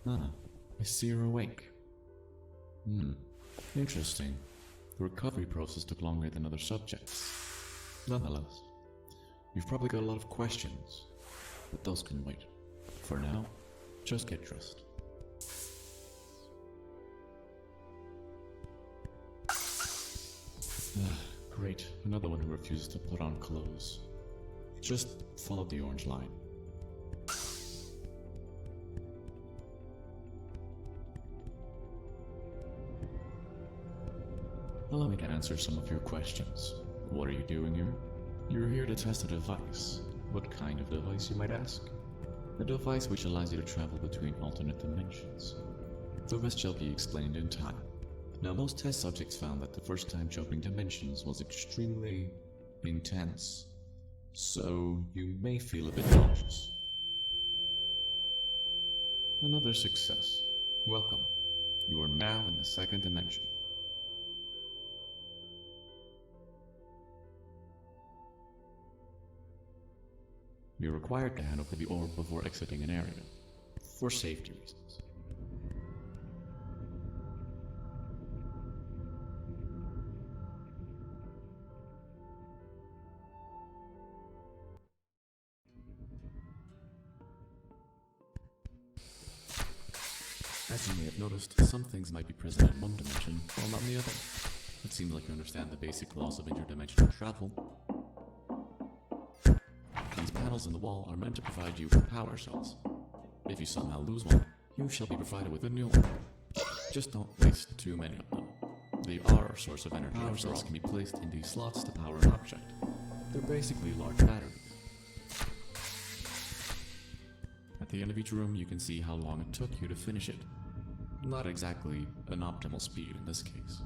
Ah, I see you're awake. Interesting. The recovery process took longer than other subjects. Nonetheless, you've probably got a lot of questions, but those can wait. For now, just get dressed. Great, another one who refuses to put on clothes. Just follow the orange line. Allow me to answer some of your questions. What are you doing here? You're here to test a device. What kind of device, you might ask? A device which allows you to travel between alternate dimensions. The rest shall be explained in time. Now, most test subjects found that the first time jumping dimensions was extremely intense, so you may feel a bit nauseous. Another success. Welcome. You are now in the second dimension. You're required to hand over the orb before exiting an area, for safety reasons. As you may have noticed, some things might be present in one dimension, while not in the other. It seems like you understand the basic laws of interdimensional travel. These panels in the wall are meant to provide you with power cells. If you somehow lose one, you shall be provided with a new one. Just don't waste too many of them. They are a source of energy. Power cells can be placed in these slots to power an object. They're basically large batteries. At the end of each room, you can see how long it took you to finish it. Not exactly an optimal speed in this case.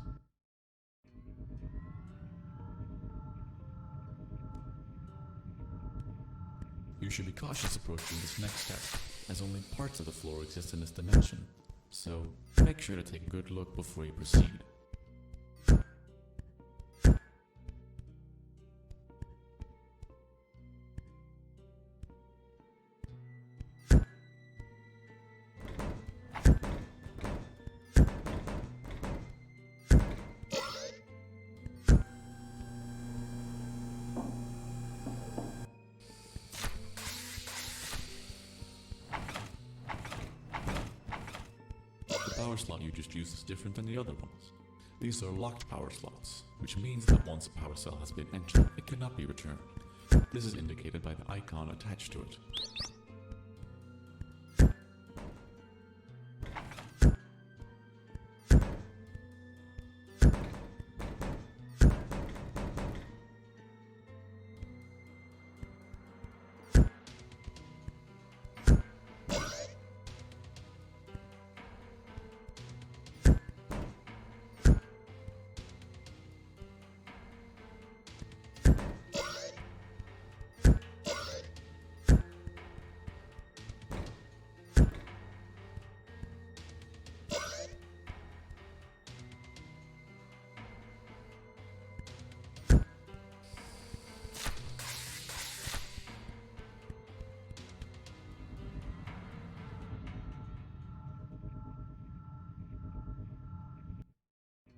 You should be cautious approaching this next test, as only parts of the floor exist in this dimension, so make sure to take a good look before you proceed. The power slot you just used is different than the other ones. These are locked power slots, which means that once a power cell has been entered, it cannot be returned. This is indicated by the icon attached to it.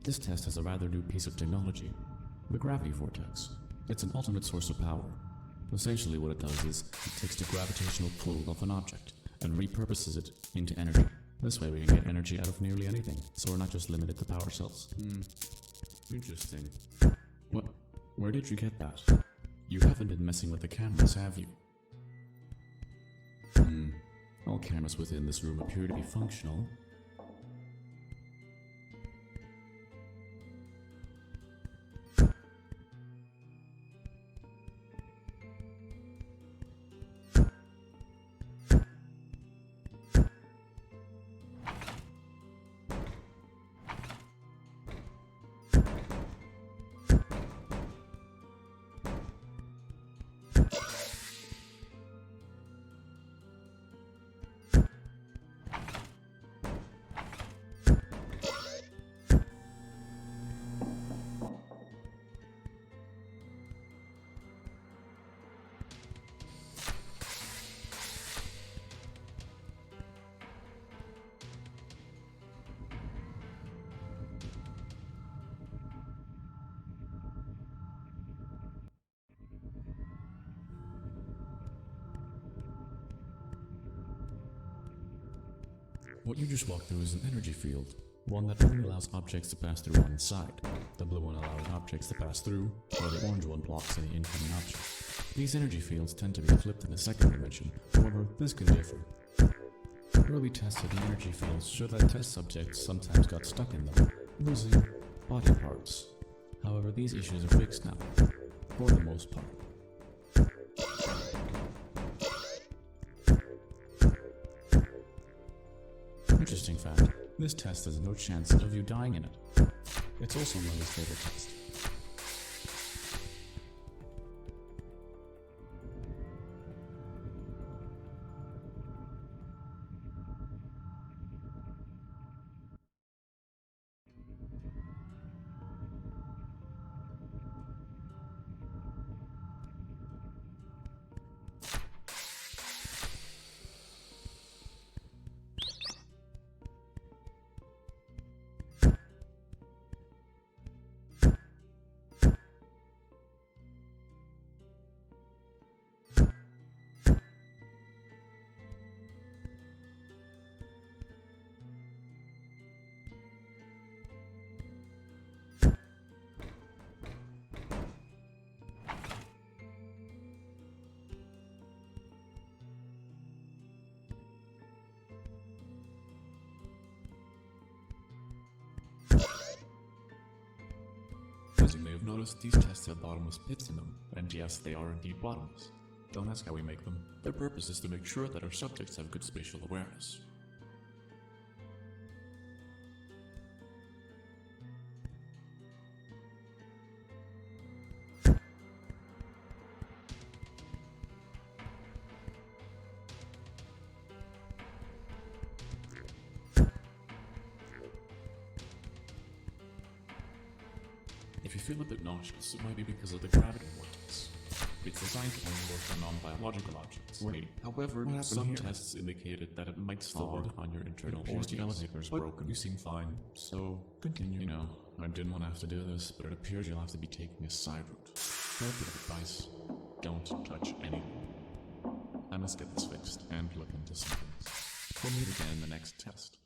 This test has a rather new piece of technology, the gravity vortex. It's an alternate source of power. Essentially what it does is, it takes the gravitational pull of an object and repurposes it into energy. This way we can get energy out of nearly anything, so we're not just limited to power cells. Interesting. What? Where did you get that? You haven't been messing with the cameras, have you? All cameras within this room appear to be functional. What you just walked through is an energy field, one that only allows objects to pass through one side. The blue one allows objects to pass through, while the orange one blocks any incoming objects. These energy fields tend to be flipped in the second dimension, however, this can differ. Early tests of the energy fields show that test subjects sometimes got stuck in them, losing body parts. However, these issues are fixed now, for the most part. Interesting fact, this test has no chance of you dying in it. It's also my least favorite test. As you may have noticed, these tests have bottomless pits in them, and yes, they are indeed bottomless. Don't ask how we make them. Their purpose is to make sure that our subjects have good spatial awareness. If you feel a bit nauseous, it might be because of the gravity vortex. It's designed to only work on non-biological objects. Wait, however, some tests indicated that it might still work on your internal organs. The elevator's broken. You seem fine, so continue. You know, I didn't want to have to do this, but it appears you'll have to be taking a side route. Therapeutic advice: don't touch anyone. I must get this fixed and look into some things. We'll meet again in the next test.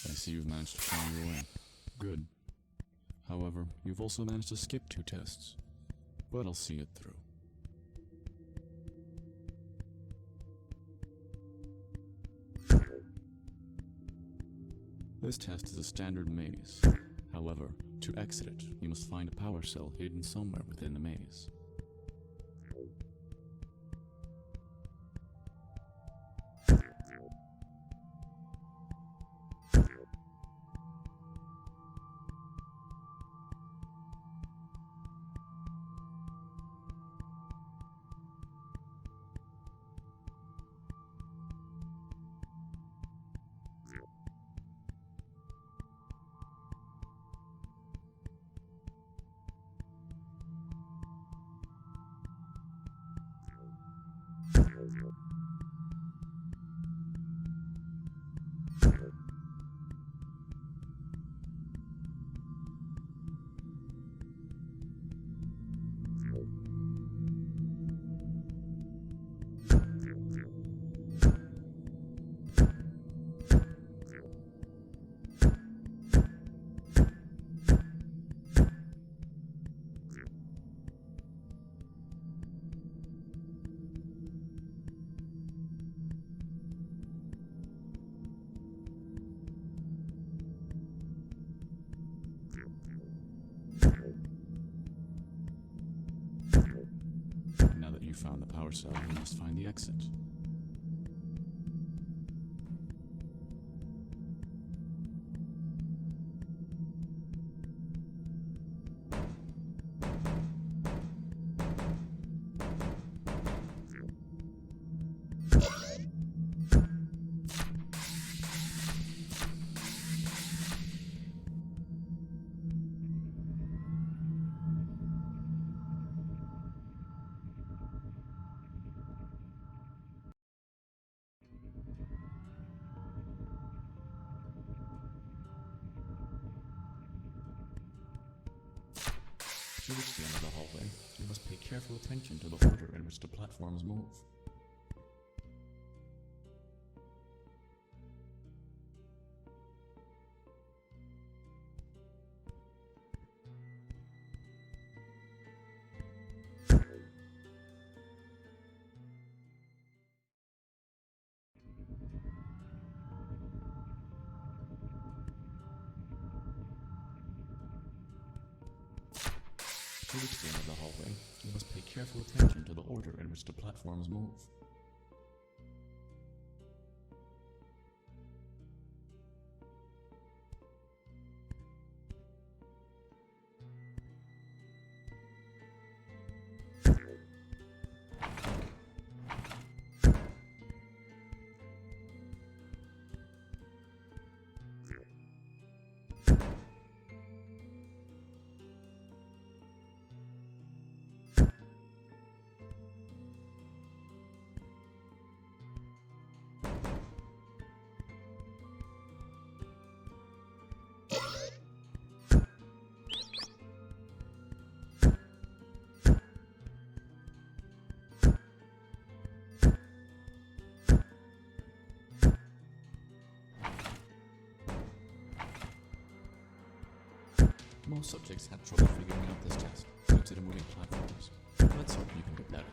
I see you've managed to find your way. Good. However, you've also managed to skip 2 tests. But I'll see it through. This test is a standard maze. However, to exit it, you must find a power cell hidden somewhere within the maze. Now that you've found the power cell, you must find the exit. To reach the end of the hallway, you must pay careful attention to the order in which the platforms move. To reach the end of the hallway, you must pay careful attention to the order in which the platforms move. Most subjects have trouble figuring out this test due to the moving platforms. Let's hope you can get better.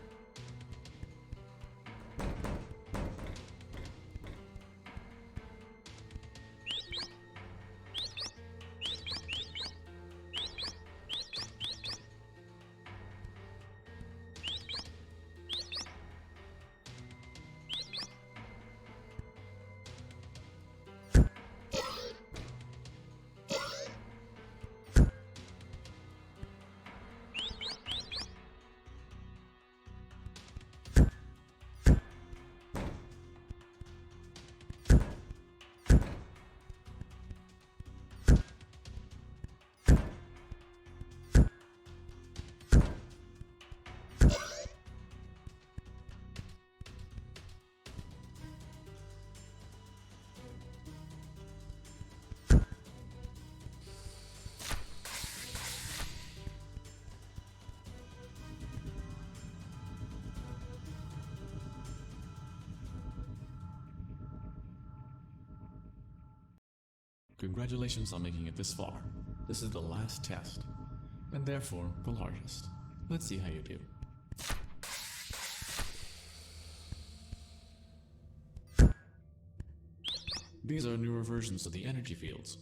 Congratulations on making it this far. This is the last test, and therefore the largest. Let's see how you do. These are newer versions of the energy fields.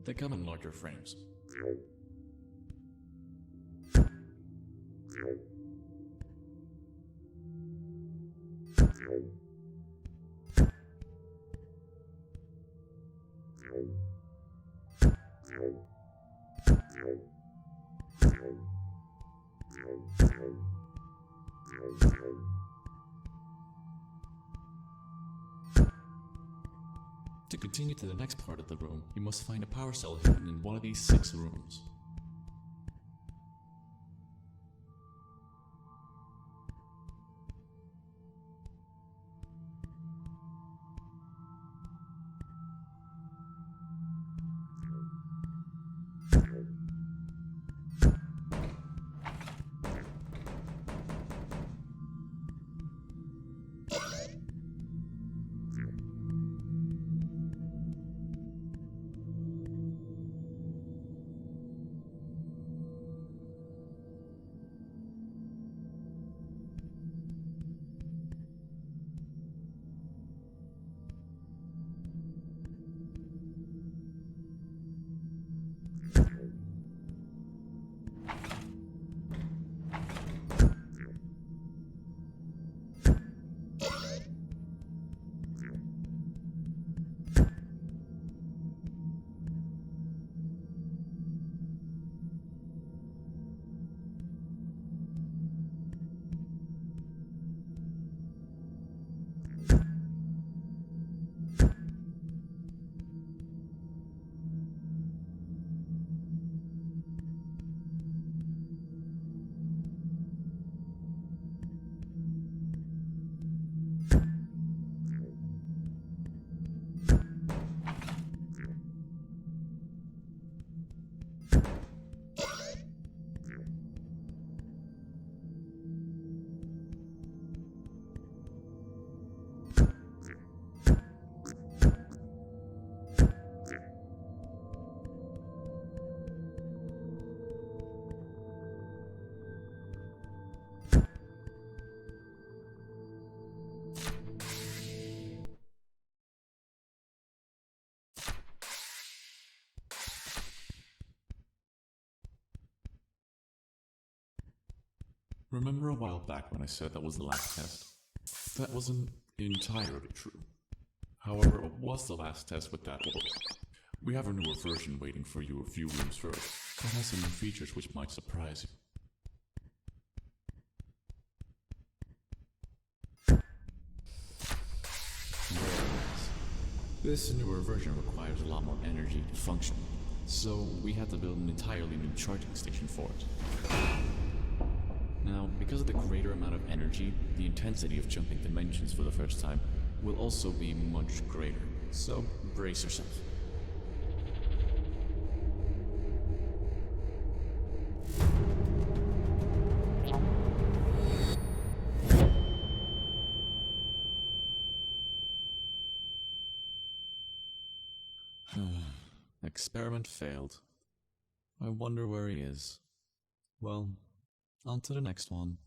They come in larger frames. To continue to the next part of the room, you must find a power cell hidden in one of these 6 rooms. Remember a while back when I said that was the last test? That wasn't entirely true. However, it was the last test with that order. We have a newer version waiting for you a few rooms further. It has some new features which might surprise you. This newer version requires a lot more energy to function, so we had to build an entirely new charging station for it. Now, because of the greater amount of energy, the intensity of jumping dimensions for the first time will also be much greater, so brace yourself. Experiment failed. I wonder where he is. Well, on to the next one.